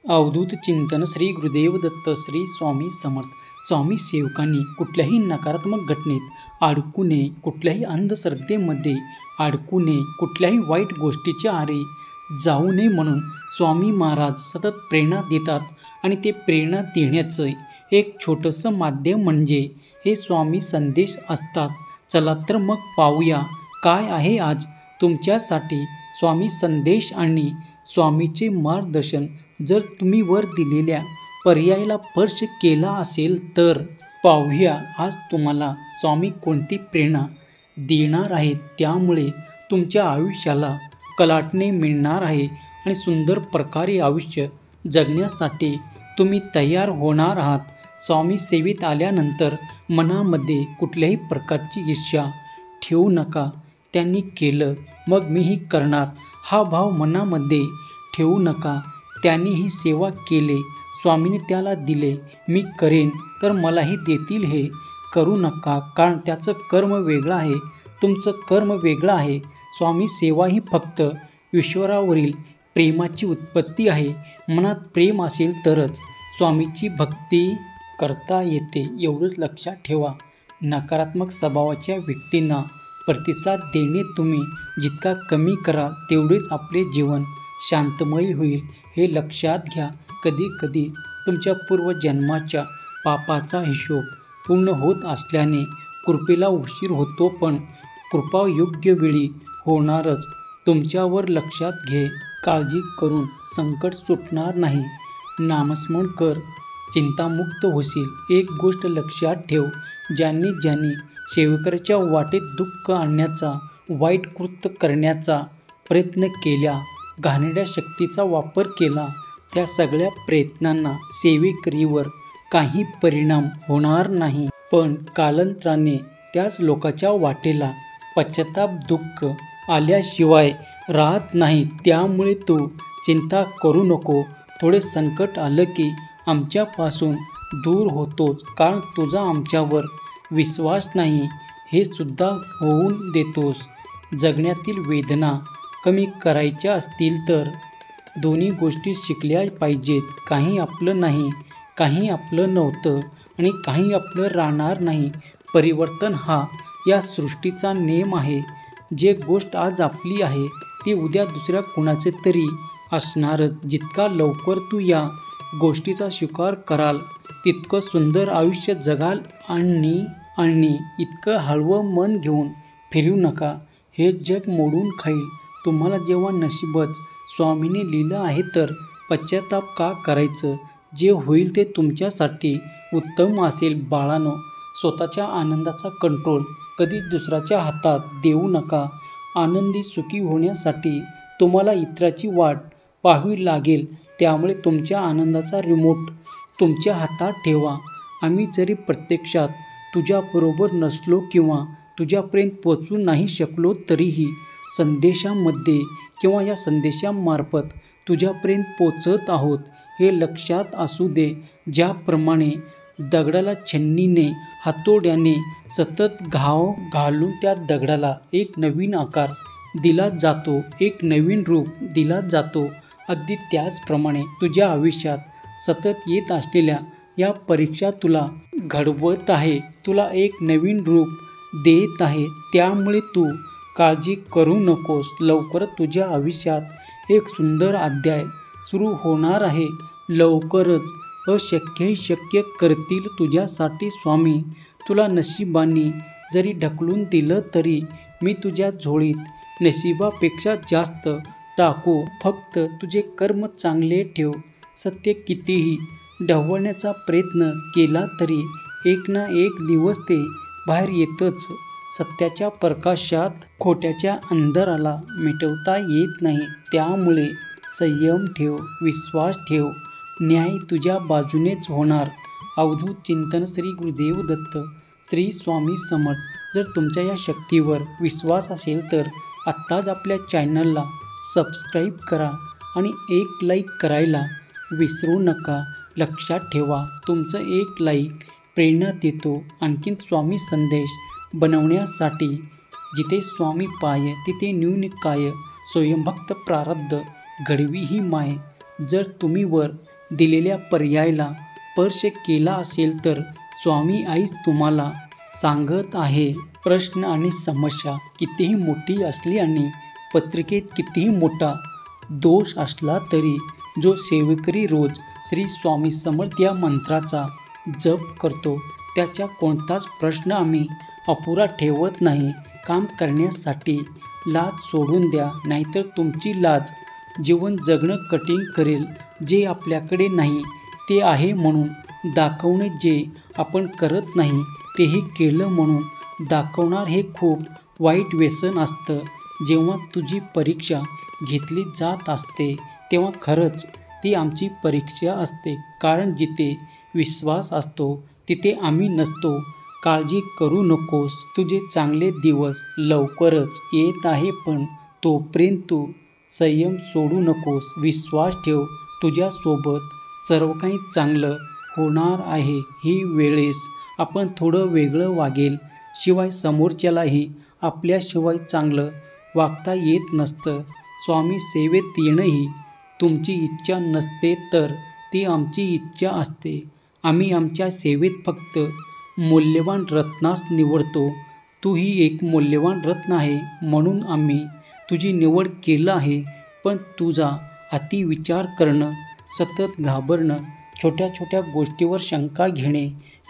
अवधूत चिंतन श्री गुरुदेव दत्त श्री स्वामी समर्थ. स्वामी सेवकांनी कुठल्याही नकारात्मक घटनेत अडकू नये, कुठल्याही अंधश्रद्धेमध्ये अडकू नये, कुठल्याही वाईट गोष्टीच्या आहारी जाऊ नये म्हणून स्वामी महाराज सतत प्रेरणा देतात. आणि ते प्रेरणा देण्याचं एक छोटंसं माध्यम म्हणजे हे स्वामी संदेश असतात. चला तर मग पाहूया काय आहे आज तुमच्यासाठी स्वामी संदेश आणि स्वामीचे मार्गदर्शन. जर तुम्ही वर दिलेल्या पर्यायाला स्पर्श केला असेल तर पाहूया आज तुम्हाला स्वामी कोणती प्रेरणा देणार आहेत. त्यामुळे तुमच्या आयुष्याला कलाटणे मिळणार आहे आणि सुंदर प्रकारे आयुष्य जगण्यासाठी तुम्ही तयार होणार आहात. स्वामी सेवेत आल्यानंतर मनामध्ये कुठल्याही प्रकारची ईर्ष्या ठेवू नका. त्यांनी केलं मग मीही करणार हा भाव मनामध्ये ठेवू नका. त्यांनी ही सेवा केले, स्वामीने त्याला दिले, मी करेन तर मलाही देतील हे करू नका. कारण त्याचं कर्म वेगळं आहे, तुमचं कर्म वेगळं आहे. स्वामी सेवा ही फक्त ईश्वरावरील प्रेमाची उत्पत्ती आहे. मनात प्रेम असेल तरच स्वामीची भक्ती करता येते, एवढंच लक्षात ठेवा. नकारात्मक स्वभावाच्या व्यक्तींना प्रतिसाद देणे तुम्ही जितका कमी कराल तेवढेच आपले जीवन शांतमय होईल, हे लक्षात घ्या. कधी कधी तुमच्या पूर्वजन्माच्या पापाचा हिशोब पूर्ण होत असल्याने कृपेला उशीर होतो, पण कृपा योग्य वेळी होणारच. तुमच्यावर लक्षात घे, काळजी करून संकट सुटणार नाही. नामस्मरण कर, चिंतामुक्त होशील. एक गोष्ट लक्षात ठेव, ज्यांनी सेवकाच्या वाटेत दुःख आणण्याचा, वाईट कृत्य करण्याचा प्रयत्न केला, घाणेरड्या शक्तीचा वापर केला, त्या सगळ्या प्रयत्नांना सेवेकरीवर काही परिणाम होणार नाही. पण कालांतराने त्याच लोकांच्या वाटेला पश्चाताप दुःख आल्याशिवाय राहत नाही. त्यामुळे तू चिंता करू नको. थोडे संकट आलं की आमच्यापासून दूर होतोच, कारण तुझा आमच्यावर विश्वास नाही हे सुद्धा होऊन देतोस. जगण्यातील वेदना कमी करायच्या असतील तर दोन्ही गोष्टी शिकल्या पाहिजेत. काही आपलं नाही, काही आपलं नव्हतं आणि काही आपलं राहणार नाही. परिवर्तन हा या सृष्टीचा नियम आहे. जे गोष्ट आज आपली आहे ती उद्या दुसऱ्या कुणाचे तरी असणारच. जितका लवकर तू या गोष्टीचा स्वीकार कराल तितकं सुंदर आयुष्य जगाल. आणि इतकं हळवं मन घेऊन फिरू नका, हे जग मोडून खाईल तुम्हाला. जेव्हा नशीबच स्वामीने लिहिलं आहे तर पश्चाताप का करायचं? जे होईल ते तुमच्यासाठी उत्तम असेल. बाळांनो, स्वतःच्या आनंदाचा कंट्रोल कधीच दुसऱ्याच्या हातात देऊ नका. आनंदी सुखी होण्यासाठी तुम्हाला इतराची वाट पाहावी लागेल. त्यामुळे तुमच्या आनंदाचा रिमोट तुमच्या हातात ठेवा. आम्ही जरी प्रत्यक्षात तुझ्याबरोबर नसलो किंवा तुझ्यापर्यंत पोचू नाही शकलो तरीही संदेशामध्ये किंवा या संदेशामार्फत तुझ्यापर्यंत पोचत आहोत हे लक्षात असू दे. ज्याप्रमाणे दगडाला छन्नीने, हातोड्याने सतत घाव घालून त्या दगडाला एक नवीन आकार दिला जातो, एक नवीन रूप दिला जातो, अगदी त्याचप्रमाणे तुझ्या आयुष्यात सतत येत असलेल्या या परीक्षा तुला घडवत आहे, तुला एक नवीन रूप देत आहे. त्यामुळे तू काळजी करू नकोस. लवकरच तुझ्या आयुष्यात एक सुंदर अध्याय सुरू होणार आहे. लवकरच अशक्यही शक्य करतील तुझ्यासाठी स्वामी. तुला नशिबाने जरी ढकलून दिलं तरी मी तुझ्या झोळीत नशिबापेक्षा जास्त टाकू. फक्त तुझे कर्म चांगले ठेव. सत्य कितीही ढवळण्याचा प्रयत्न केला तरी एक ना एक दिवस ते बाहेर येतच. सत्याच्या प्रकाशात खोट्याच्या अंधाराला मिटवता येत नाही. त्यामुळे संयम ठेव, विश्वास ठेव, न्याय तुझ्या बाजूनेच होणार. अवधूत चिंतन श्री गुरुदेव दत्त श्री स्वामी समर्थ. जर तुमच्या या शक्तीवर विश्वास असेल तर आत्ताच आपल्या चॅनलला सबस्क्राईब करा आणि एक लाईक करायला विसरू नका. लक्षात ठेवा, तुमचं एक लाईक प्रेरणा देतो आणखीन स्वामी संदेश बनवण्यासाठी. जिथे स्वामी पाय तिथे न्यून काय, स्वयंभक्त प्रारब्ध घडवी ही माय. जर तुम्ही वर दिलेल्या पर्यायाला स्पर्श केला असेल तर स्वामी आईच तुम्हाला सांगत आहे, प्रश्न आणि समस्या कितीही मोठी असली आणि पत्रिकेत कितीही मोठा दोष असला तरी जो सेवेकरी रोज श्री स्वामी समर्थ या मंत्राचा जप करतो त्याचा कोणताच प्रश्न आम्ही अपुरा ठेवत नाही. काम करण्यासाठी लाज सोडून द्या, नाहीतर तुमची लाज जीवन जगणं कठीण करेल. जे आपल्याकडे नाही ते आहे म्हणून दाखवणे, जे आपण करत नाही तेही केलं म्हणून दाखवणार, हे खूप वाईट व्यसन असतं. जेव्हा तुझी परीक्षा घेतली जात असते तेव्हा खरंच ती आमची परीक्षा असते, कारण जिथे विश्वास असतो तिथे आम्ही नसतो. काळजी करू नकोस, तुझे चांगले दिवस लवकरच येत आहे, पण तोपर्यंत तू संयम सोडू नकोस. विश्वास ठेव, तुझ्यासोबत सर्व काही चांगलं होणार आहे. ही वेळेस आपण थोडं वेगळं वागेल, शिवाय समोरच्यालाही आपल्याशिवाय चांगलं वागता येत नसतं. स्वामी सेवेत येणंही तुमची इच्छा नसते तर ती आमची इच्छा असते. आम्ही आमच्या सेवेत फक्त मौल्यवान रत्नास निवडतो. तू ही एक मौल्यवान रत्न आहे म्हणून आम्ही तुझी निवड केलं आहे. पण तुझा अति विचार करणं, सतत घाबरणं, छोट्या छोट्या गोष्टीवर शंका घेणे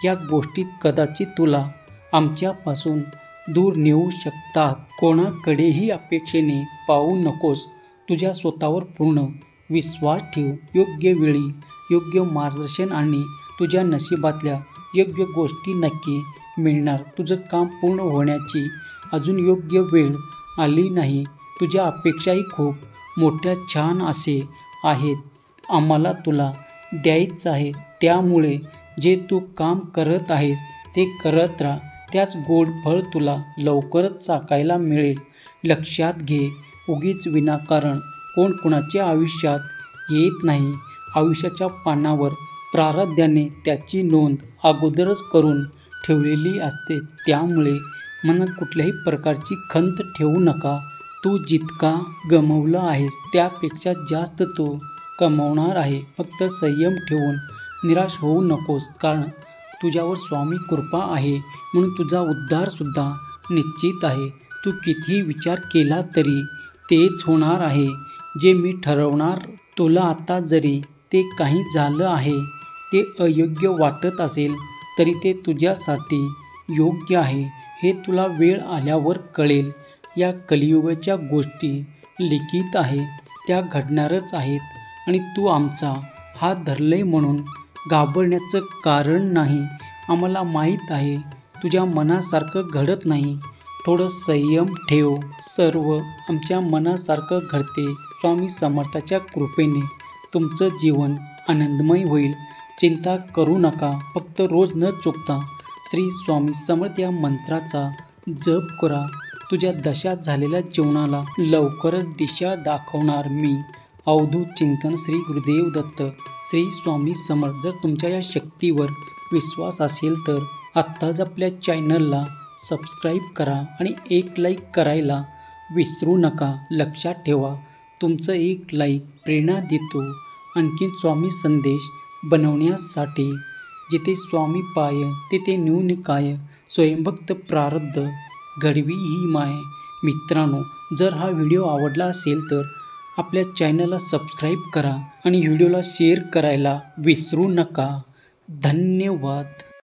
या गोष्टी कदाचित तुला आमच्यापासून दूर नेऊ शकतात. कोणाकडेही अपेक्षेने पाहू नकोस. तुझ्या स्वतःवर पूर्ण विश्वास ठेव. योग्य वेळी योग्य मार्गदर्शन आणि तुझ्या नशिबातल्या योग्य गोष्टी नक्की मिळणार. तुझं काम पूर्ण होण्याची अजून योग्य वेळ आली नाही. तुझ्या अपेक्षाही खूप मोठ्या छान असे आहेत. आम्हाला तुला द्यायचं आहे. त्यामुळे जे तू काम करत आहेस ते करत राहा. त्याच गोड फळ तुला लवकरच चाखायला मिळेल. लक्षात घे, उगीच विनाकारण कोण कुणाच्या आयुष्यात येत नाही. आयुष्याच्या पानावर प्रारब्धाने त्याची नोंद अगोदरच करून ठेवलेली असते. त्यामुळे मनात कुठल्याही प्रकारची खंत ठेवू नका. तू जितका गमावला आहेस त्यापेक्षा जास्त तू कमावणार आहे. फक्त संयम ठेवून निराश होऊ नकोस, कारण तुझ्यावर स्वामी कृपा आहे म्हणून तुझा उद्धारसुद्धा निश्चित आहे. तू कितीही विचार केला तरी तेच होणार आहे जे मी ठरवणार. तुला आता जरी ते काही झालं आहे ते अयोग्य वाटत असेल तरी ते तुझ्यासाठी योग्य आहे हे तुला वेळ आल्यावर कळेल. या कलियुगाच्या गोष्टी लिखित आहे, त्या घडणारच आहेत आणि तू आमचा हात धरले म्हणून घाबरण्याचं कारण नाही. आम्हाला माहीत आहे तुझ्या मनासारखं घडत नाही. थोडं संयम ठेव. सर्व आमच्या मनासारखं घडते. स्वामी समर्थाच्या कृपेने तुमचं जीवन आनंदमय होईल. चिंता करू नका. फक्त रोज न चुकता श्री स्वामी समर्थ या मंत्राचा जप करा. तुझ्या दशात झालेल्या जीवनाला लवकरच दिशा दाखवणार मी. अवधूत चिंतन श्री गुरुदेव दत्त श्री स्वामी समर्थ. जर तुमच्या या शक्तीवर विश्वास असेल तर आत्ताच आपल्या चॅनलला सबस्क्राईब करा आणि एक लाईक करायला विसरू नका. लक्षात ठेवा, तुमचं एक लाईक प्रेरणा देतो आणखीन स्वामी संदेश बनवण्यासाठी. जिथे स्वामी पाय तिथे न्यून काय, स्वयंभक्त प्रारब्ध घडवी ही माय. मित्रांनो, जर हा व्हिडिओ आवडला असेल तर आपल्या चॅनलला सबस्क्राईब करा आणि व्हिडिओला शेअर करायला विसरू नका. धन्यवाद.